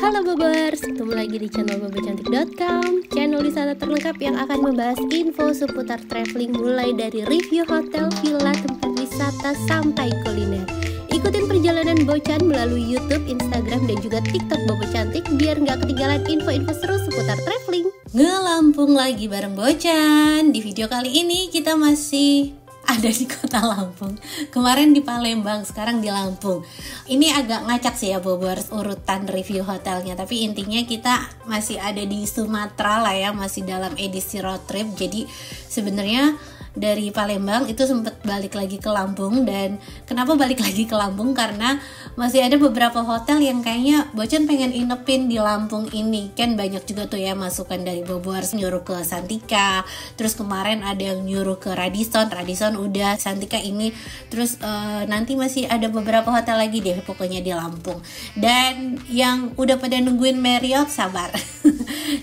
Halo Bobers, ketemu lagi di channel bobocantik.com, channel wisata terlengkap yang akan membahas info seputar traveling mulai dari review hotel, villa, tempat wisata sampai kuliner. Ikutin perjalanan Bocan melalui YouTube, Instagram, dan juga TikTok Bobo Cantik biar nggak ketinggalan info-info seru seputar traveling. Ngelampung lagi bareng Bocan. Di video kali ini kita masih ada di kota Lampung. Kemarin di Palembang, sekarang di Lampung. Ini agak ngacak sih ya Bobers urutan review hotelnya, tapi intinya kita masih ada di Sumatera lah ya, masih dalam edisi road trip. Jadi sebenarnya dari Palembang itu sempat balik lagi ke Lampung. Dan kenapa balik lagi ke Lampung? Karena masih ada beberapa hotel yang kayaknya Bocan pengen inepin di Lampung ini. Kan banyak juga tuh ya masukan dari Bobers nyuruh ke Santika, terus kemarin ada yang nyuruh ke Radisson udah, Santika ini, terus nanti masih ada beberapa hotel lagi deh pokoknya di Lampung. Dan yang udah pada nungguin Marriott, sabar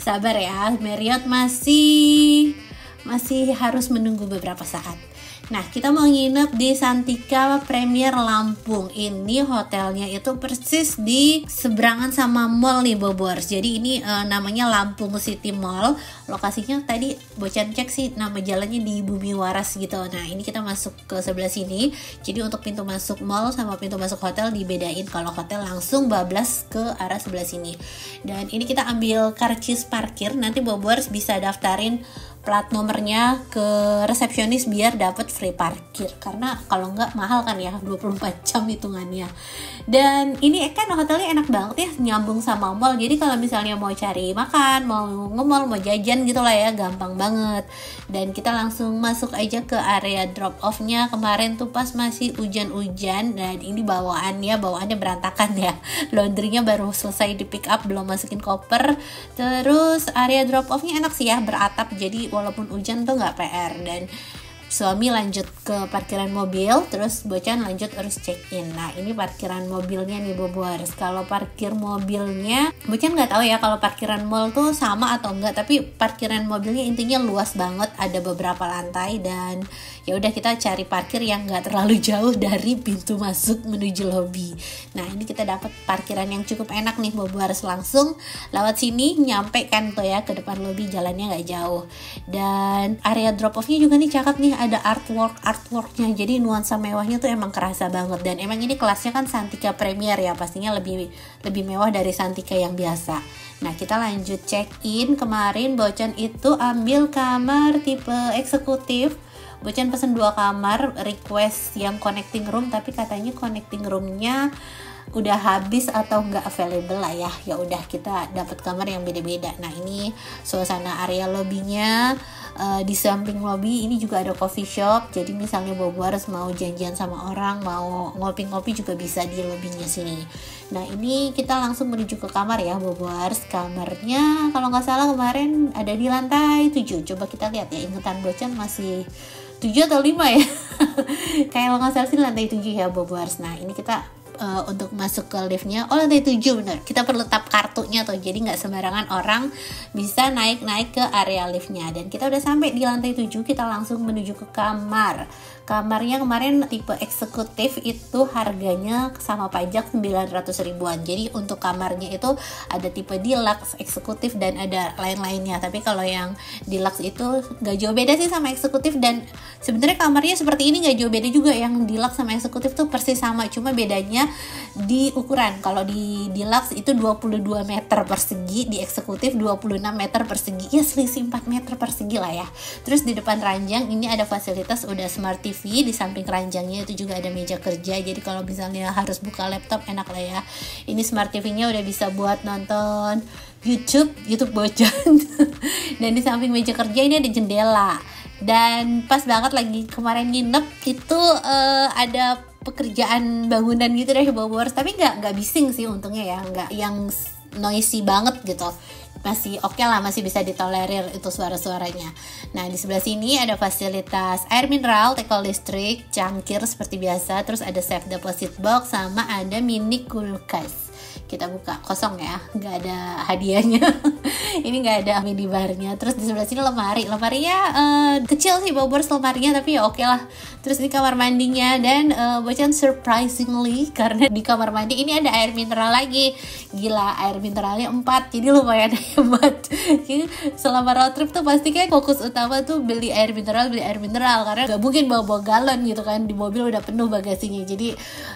sabar ya, Marriott masih harus menunggu beberapa saat. Nah, kita mau nginep di Santika Premier Lampung. Ini hotelnya itu persis di seberangan sama mall nih Bobors. Jadi ini namanya Lampung City Mall. Lokasinya tadi Bocan cek sih nama jalannya di Bumi Waras gitu. Nah, ini kita masuk ke sebelah sini. Jadi untuk pintu masuk mall sama pintu masuk hotel dibedain. Kalau hotel langsung bablas ke arah sebelah sini. Dan ini kita ambil karcis parkir. Nanti Bobors bisa daftarin plat nomornya ke resepsionis biar dapat free parkir, karena kalau nggak mahal kan ya, 24 jam hitungannya. Dan ini kan hotelnya enak banget ya, nyambung sama mall. Jadi kalau misalnya mau cari makan, mau nge-mall, mau jajan gitu lah ya, gampang banget. Dan kita langsung masuk aja ke area drop off-nya. Kemarin tuh pas masih hujan-hujan, dan ini bawaannya berantakan ya. Laundry-nya baru selesai di pick up, belum masukin koper. Terus area drop off-nya enak sih ya, beratap, jadi walaupun hujan tuh nggak PR. Dan suami lanjut ke parkiran mobil, terus Bocan lanjut urus check-in. Nah, ini parkiran mobilnya nih Bobors. Kalau parkir mobilnya Bocan nggak tahu ya kalau parkiran mall tuh sama atau enggak, tapi parkiran mobilnya intinya luas banget, ada beberapa lantai. Dan ya udah, kita cari parkir yang nggak terlalu jauh dari pintu masuk menuju lobby. Nah, ini kita dapat parkiran yang cukup enak nih Bobors, langsung lewat sini nyampe kan tuh ya ke depan lobby, jalannya nggak jauh. Dan area drop off-nya juga nih cakep nih, ada artworknya, jadi nuansa mewahnya tuh emang kerasa banget. Dan emang ini kelasnya kan Santika Premier ya, pastinya lebih mewah dari Santika yang biasa. Nah, kita lanjut check-in. Kemarin Bocan itu ambil kamar tipe eksekutif. Bocan pesen 2 kamar, request yang connecting room, tapi katanya connecting roomnya udah habis atau nggak available lah ya. Ya udah, kita dapat kamar yang beda-beda. Nah, ini suasana area lobbynya. Di samping lobby ini juga ada coffee shop. Jadi misalnya Bobors mau janjian sama orang, mau ngopi-ngopi juga bisa di lobbynya sini. Nah, ini kita langsung menuju ke kamar ya Bobors. Kamarnya kalau nggak salah kemarin ada di lantai 7. Coba kita lihat ya, ingetan Bocan masih 7 atau 5 ya. Kayak nggak salah sih lantai 7 ya Bobors. Nah, ini kita untuk masuk ke liftnya, lantai 7 bener. Kita perlu tap kartunya tuh, jadi nggak sembarangan orang bisa naik ke area liftnya. Dan kita udah sampai di lantai 7, kita langsung menuju ke kamar. Kamarnya kemarin tipe eksekutif itu harganya sama pajak 900 ribuan. Jadi untuk kamarnya itu ada tipe deluxe, eksekutif, dan ada lain-lainnya. Tapi kalau yang deluxe itu gak jauh beda sih sama eksekutif. Dan sebenarnya kamarnya seperti ini gak jauh beda juga, yang deluxe sama eksekutif tuh persis sama, cuma bedanya di ukuran. Kalau di deluxe itu 22 meter persegi, di eksekutif 26 meter persegi. Ya selisih 4 meter persegi lah ya. Terus di depan ranjang ini ada fasilitas udah smart TV. Di samping ranjangnya itu juga ada meja kerja, jadi kalau misalnya harus buka laptop enak lah ya. Ini smart TV-nya udah bisa buat nonton YouTube Bocan. Dan di samping meja kerja ini ada jendela. Dan pas banget lagi kemarin nginep itu ada pekerjaan bangunan gitu deh Bobors, tapi nggak bising sih untungnya ya, nggak yang noisy banget gitu. Masih oke lah, masih bisa ditolerir itu suara-suaranya. Nah, di sebelah sini ada fasilitas air mineral, teko listrik, cangkir seperti biasa, terus ada safe deposit box, sama ada mini kulkas. kita buka, kosong ya, nggak ada hadiahnya. Ini nggak ada minibarnya. Terus di sebelah sini lemarinya kecil sih Bobors lemarinya, tapi ya oke lah. Terus ini kamar mandinya, dan Bocan surprisingly karena di kamar mandi ini ada air mineral lagi. Gila, air mineralnya 4, jadi lumayan hebat. Jadi selama road trip tuh pasti kan fokus utama tuh beli air mineral karena nggak mungkin bawa galon gitu kan, di mobil udah penuh bagasinya. Jadi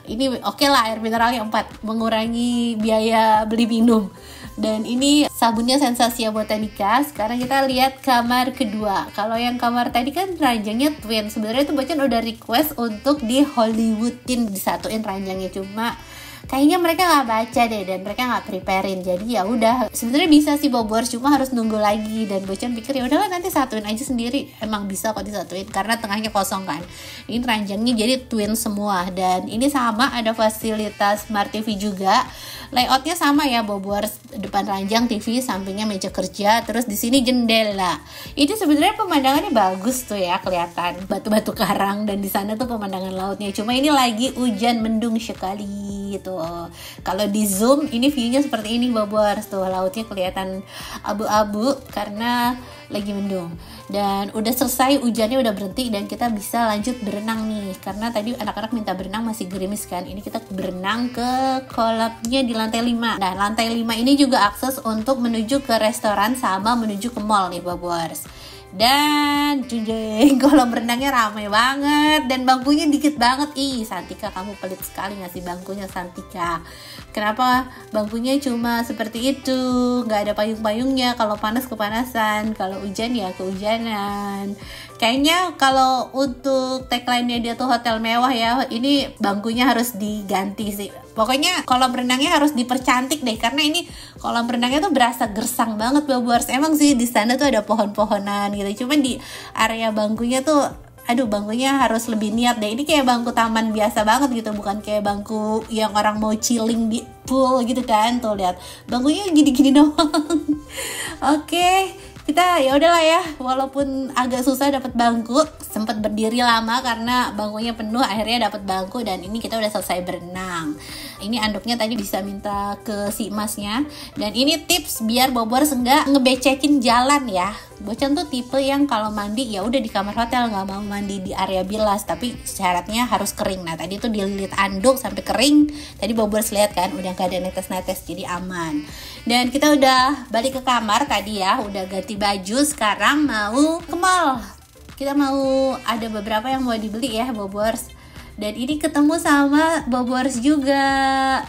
ini oke lah, air mineralnya 4, mengurangi biaya beli minum. Dan ini sabunnya Sensasia Botanica. Sekarang kita lihat kamar kedua. Kalau yang kamar tadi kan ranjangnya twin. Sebenarnya itu Bocan udah request untuk di Hollywoodin, disatuin ranjangnya, cuma kayaknya mereka nggak baca deh dan mereka nggak preparein. Jadi ya udah, sebenarnya bisa sih Bobors, cuma harus nunggu lagi. Dan Bocan pikir ya udahlah nanti satuin aja sendiri. Emang bisa kok disatuin karena tengahnya kosong kan. Ini ranjangnya jadi twin semua, dan ini sama ada fasilitas Smart TV juga. Layoutnya sama ya Bobors, depan ranjang TV, sampingnya meja kerja, terus di sini jendela. Ini sebenarnya pemandangannya bagus tuh ya, kelihatan batu-batu karang, dan di sana tuh pemandangan lautnya. Cuma ini lagi hujan mendung sekali gitu. Kalau di zoom ini viewnya seperti ini Bobors, tuh lautnya kelihatan abu-abu karena lagi mendung. Dan udah selesai hujannya, udah berhenti, dan kita bisa lanjut berenang nih, karena tadi anak-anak minta berenang masih gerimis kan. Ini kita berenang ke kolamnya di lantai 5. Nah lantai 5 ini juga akses untuk menuju ke restoran sama menuju ke mall nih Bobors. Dan jeng, kolam renangnya ramai banget dan bangkunya dikit banget. Ih Santika, kamu pelit sekali ngasih bangkunya Santika. Kenapa bangkunya cuma seperti itu, nggak ada payung-payungnya? Kalau panas kepanasan, kalau hujan ya kehujanan. Kayaknya kalau untuk tagline-nya dia tuh hotel mewah ya, ini bangkunya harus diganti sih. Pokoknya kolam renangnya harus dipercantik deh, karena ini kolam renangnya tuh berasa gersang banget Bobors. Emang sih di sana tuh ada pohon-pohonan gitu, cuman di area bangkunya tuh, aduh bangkunya harus lebih niat deh. Ini kayak bangku taman biasa banget gitu, bukan kayak bangku yang orang mau chilling di pool gitu kan. Tuh lihat, bangkunya gini-gini doang. Oke. Kita ya udahlah ya, walaupun agak susah dapat bangku, sempat berdiri lama karena bangkunya penuh, akhirnya dapat bangku. Dan ini kita udah selesai berenang. Ini anduknya tadi bisa minta ke si emasnya. Dan ini tips biar Bobors enggak ngebecekin jalan ya. Bocan tuh tipe yang kalau mandi ya udah di kamar hotel, nggak mau mandi di area bilas, tapi syaratnya harus kering. Nah tadi tuh dililit anduk sampai kering. Tadi Bobors lihat kan udah gak ada netes-netes, jadi aman. Dan kita udah balik ke kamar tadi ya, udah ganti baju. Sekarang mau ke mall. Kita mau, ada beberapa yang mau dibeli ya Bobors. Dan ini ketemu sama Bobors juga.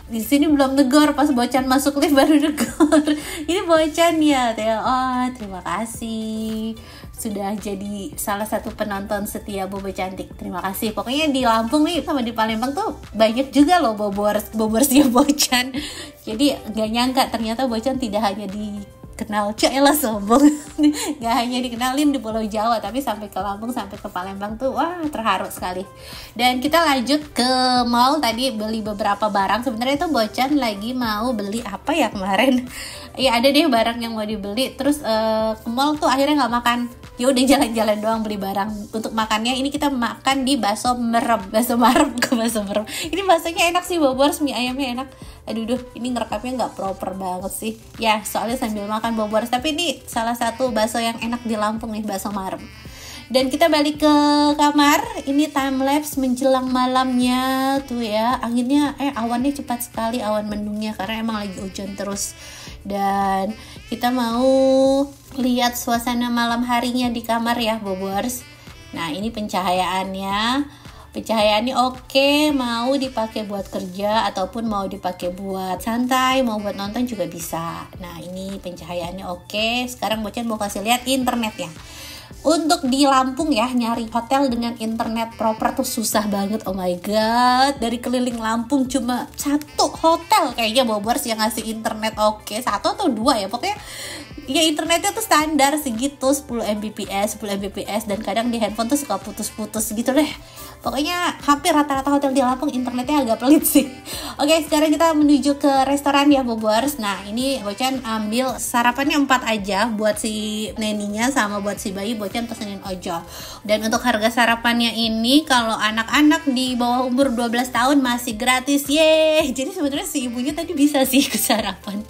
Di sini belum negor, pas Bocan masuk lift baru negor. Ini Bocan ya. Oh, terima kasih. Sudah jadi salah satu penonton setia Bobo Cantik. Terima kasih. Pokoknya di Lampung nih sama di Palembang tuh banyak juga loh Bobors ya Bocan. Jadi gak nyangka ternyata Bocan tidak hanya dikenal, lah sombong, gak hanya dikenalin di Pulau Jawa, tapi sampai ke Lampung, sampai ke Palembang tuh wah terharu sekali. Dan kita lanjut ke mall, tadi beli beberapa barang. Sebenarnya tuh Bocan lagi mau beli apa ya kemarin, ya ada deh barang yang mau dibeli. Terus ke mall tuh akhirnya nggak makan, ya udah jalan-jalan doang beli barang. Untuk makannya ini kita makan di Bakso Merem. Ini baksonya enak sih Bobors, mie ayamnya enak. Aduh, ini ngerekamnya nggak proper banget sih. Ya, soalnya sambil makan Bobors. Tapi ini salah satu bakso yang enak di Lampung nih, Bakso Marem. Dan kita balik ke kamar. Ini time lapse menjelang malamnya tuh ya. Anginnya, awannya cepat sekali, awan mendungnya, karena emang lagi hujan terus. Dan kita mau lihat suasana malam harinya di kamar ya Bobors. Nah, ini pencahayaannya oke, mau dipakai buat kerja ataupun mau dipakai buat santai, mau buat nonton juga bisa. Nah ini pencahayaannya oke. Sekarang Bocan mau kasih lihat internetnya. Untuk di Lampung ya, nyari hotel dengan internet proper tuh susah banget. Oh my god, dari keliling Lampung cuma satu hotel kayaknya Bobors yang ngasih internet oke. 1 atau 2 ya, pokoknya ya internetnya tuh standar segitu, 10 Mbps. Dan kadang di handphone tuh suka putus-putus gitu deh. Pokoknya hampir rata-rata hotel di Lampung internetnya agak pelit sih. Oke, sekarang kita menuju ke restoran ya Bobers. Nah ini Bocan ambil sarapannya 4 aja buat si neninya sama buat si bayi. Bocan pesenin ojol. Dan untuk harga sarapannya ini kalau anak-anak di bawah umur 12 tahun masih gratis. Yeay. Jadi sebenarnya si ibunya tadi bisa sih ke sarapan.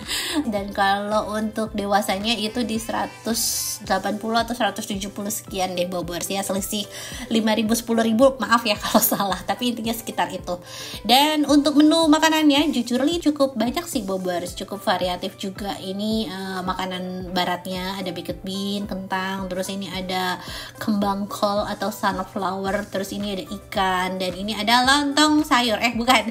Dan kalau untuk dewasanya itu di 180 atau 170 sekian deh Bobers ya, selisih 5.000 10.000, maaf ya kalau salah, tapi intinya sekitar itu. Dan untuk menu makanannya jujur li cukup banyak sih Bobers, cukup variatif juga. Ini makanan baratnya ada baked bean, kentang, terus ini ada kembang kol atau sunflower, terus ini ada ikan, dan ini ada lontong sayur. Bukan.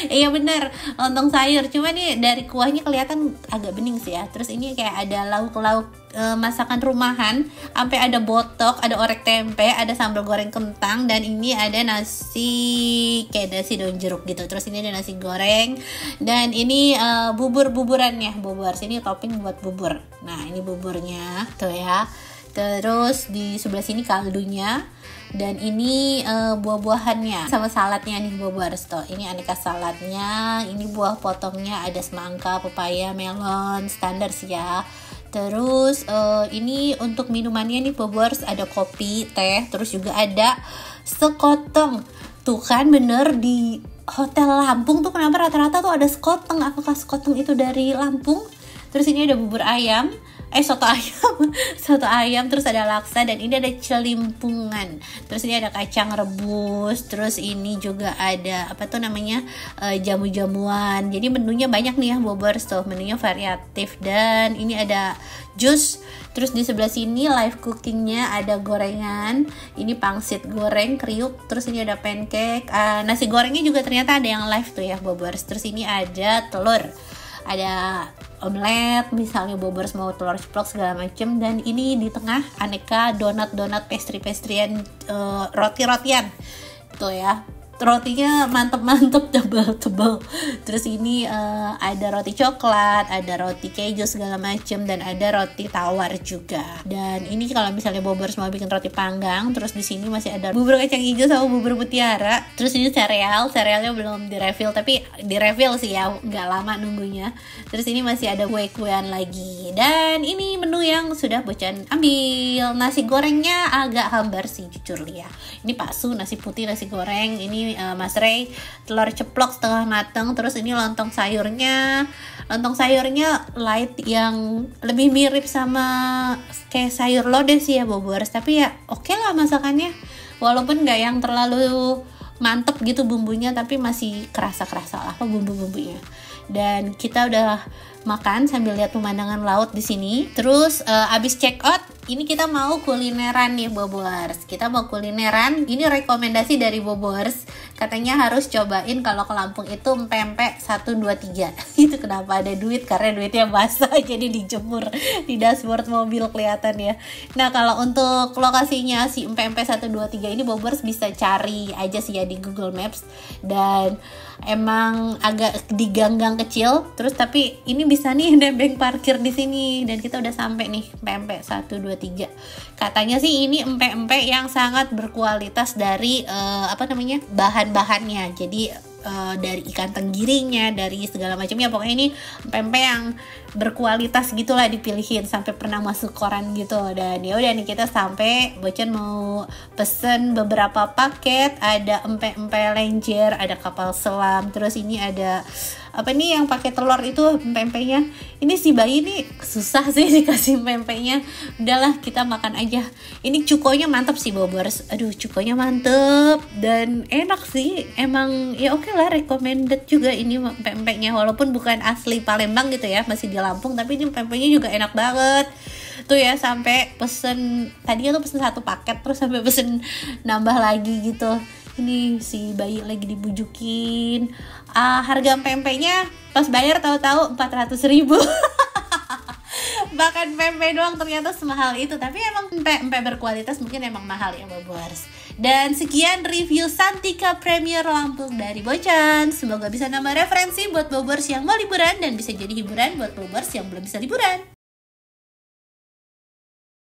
Iya bener, lontong sayur, cuma nih dari kuahnya kelihatan agak bening sih ya. Terus ini kayak ada lauk-lauk masakan rumahan, sampai ada botok, ada orek tempe, ada sambal goreng kentang, dan ini ada nasi kayak nasi daun jeruk gitu. Terus ini ada nasi goreng, dan ini bubur-buburannya Bobers. Ini topping buat bubur. Nah ini buburnya tuh ya. Terus di sebelah sini kaldunya, dan ini buah-buahannya sama saladnya nih Bobers tuh. Ini aneka saladnya, ini buah potongnya ada semangka, pepaya, melon, standar sih ya. Terus ini untuk minumannya nih Bobers, ada kopi, teh, terus juga ada sekoteng. Tuh kan bener, di hotel Lampung tuh kenapa rata-rata tuh ada sekoteng? Apakah sekoteng itu dari Lampung? Terus ini ada bubur ayam, soto ayam, terus ada laksa, dan ini ada celimpungan. Terus ini ada kacang rebus, terus ini juga ada apa tuh namanya, jamu-jamuan. Jadi menunya banyak nih ya Bobers tuh, menunya variatif. Dan ini ada jus. Terus di sebelah sini live cookingnya ada gorengan, ini pangsit goreng kriuk, terus ini ada pancake, nasi gorengnya juga ternyata ada yang live tuh ya Bobers. Terus ini ada telur, ada omelet, misalnya Bobers mau telur ceplok segala macem. Dan ini di tengah aneka donat pastry-pastryan, roti-rotian tuh ya. Rotinya mantep-mantep, tebel-tebel. Terus ini ada roti coklat, ada roti keju segala macem, dan ada roti tawar juga. Dan ini kalau misalnya Bobers mau bikin roti panggang, terus di sini masih ada bubur kacang hijau sama bubur mutiara. Terus ini serealnya belum direfill, tapi direfill sih ya, nggak lama nunggunya. Terus ini masih ada kue-kuean lagi. Dan ini menu yang sudah Bocan ambil. Nasi gorengnya agak hambar sih jujur ya. Ini bakso, nasi putih, nasi goreng. Ini Mas Ray telur ceplok setengah mateng. Terus ini lontong sayurnya light yang lebih mirip sama kayak sayur lodeh sih ya Bobers, tapi ya oke lah masakannya, walaupun nggak yang terlalu mantep gitu bumbunya, tapi masih kerasa lah bumbu-bumbunya. Dan kita udah makan sambil lihat pemandangan laut di sini. Terus abis check out, ini kita mau kulineran nih Bobers. Kita mau kulineran. Ini rekomendasi dari Bobers. Katanya harus cobain kalau ke Lampung itu empek-empek 1, 2, 3. Itu kenapa ada duit? Karena duitnya basah jadi dijemur di dashboard mobil kelihatan ya. Nah kalau untuk lokasinya si empek-empek 1, 2, 3 ini Bobers bisa cari aja sih ya di Google Maps. Dan emang agak di gang-gang kecil. Terus tapi ini bisa nih nebeng parkir di sini. Dan kita udah sampai nih empek-empek 1, 2, 3. Katanya sih ini empek-empek yang sangat berkualitas dari bahan-bahannya. Jadi dari ikan tenggirinya, dari segala macamnya, pokoknya ini empek-empek yang berkualitas gitulah dipilihin, sampai pernah masuk koran gitu. Dan ya udah nih kita sampai, Bocan mau pesen beberapa paket, ada empek-empek lenjer, ada kapal selam, terus ini ada apa nih yang pakai telur itu empek-empeknya. Ini si bayi nih susah sih dikasih empek-empeknya. Udahlah kita makan aja. Ini cukonya mantep sih Bobers. Aduh cukonya mantep dan enak sih. Emang ya oke lah, recommended juga ini empek-empeknya, walaupun bukan asli Palembang gitu ya, masih di Lampung, tapi ini empek-empeknya juga enak banget. Tuh ya, sampai pesen tadinya tuh pesen 1 paket, terus sampai pesen nambah lagi gitu. Ini si bayi lagi dibujukin. Harga empek-empeknya pas bayar tahu-tahu 400.000. Bahkan pempek doang ternyata semahal itu. Tapi emang empek berkualitas mungkin emang mahal ya Bobers. Dan sekian review Santika Premier Lampung dari Bocan. Semoga bisa nambah referensi buat Bobers yang mau liburan, dan bisa jadi hiburan buat Bobers yang belum bisa liburan.